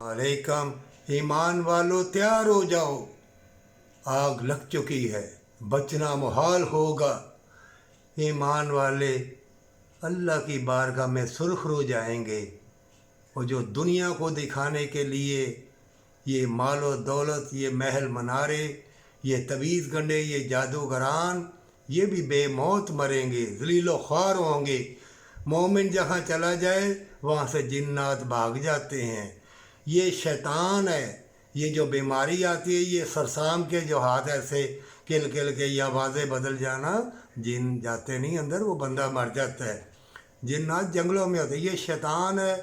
अलैकम। ईमान वालों तैयार हो जाओ, आग लग चुकी है, बचना मुहाल होगा। ईमान वाले अल्लाह की बारगाह में सुरखरू जाएंगे। और जो दुनिया को दिखाने के लिए ये माल व दौलत, ये महल मनारे, ये तवीज़ गंडे, ये जादूगरान, ये भी बेमौत मरेंगे, ज़लीलो ख्वार होंगे। मोमिन जहाँ चला जाए वहाँ से जिन्नात भाग जाते हैं। ये शैतान है। ये जो बीमारी आती है, ये सरसाम के जो हाथ ऐसे किल किल के ये आवाज़ें बदल जाना, जिन जाते नहीं अंदर, वो बंदा मर जाता है। जिन्नात जंगलों में होते, ये शैतान है।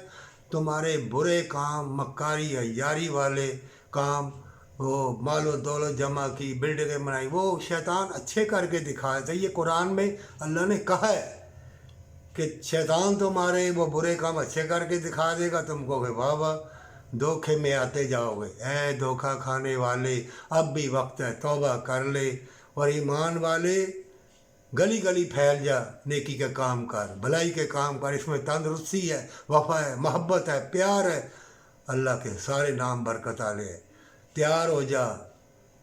तुम्हारे बुरे काम, मक्कारी अय्यारी वाले काम, वो मालो दौलत जमा की, बिल्डिंगें बनाई, वो शैतान अच्छे करके दिखाए थे। ये कुरान में अल्लाह ने कहा है कि शैतान तुम्हारे वो बुरे काम अच्छे करके दिखा देगा, तुम कहोगे वाह वाह, धोखे में आते जाओगे। ऐ धोखा खाने वाले, अब भी वक्त है, तौबा कर ले। और ईमान वाले गली गली फैल जा, नेकी के काम कर, भलाई के काम कर। इसमें तंदरुस्ती है, वफा है, मोहब्बत है, प्यार है। अल्लाह के सारे नाम बरकत वाले हैं। तैयार हो जा,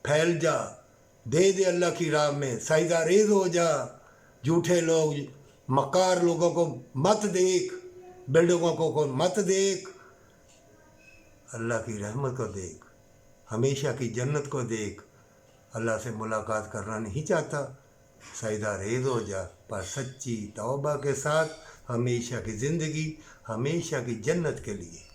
फैल जा, दे दे अल्लाह की राह में, सजदा रेज हो जा। झूठे लोग, मक्कार लोगों को मत देख, बिल्डिंगों को मत देख, अल्लाह की रहमत को देख, हमेशा की जन्नत को देख। अल्लाह से मुलाकात करना नहीं चाहता, सजदा रेज हो जा, पर सच्ची तौबा के साथ हमेशा की ज़िंदगी, हमेशा की जन्नत के लिए।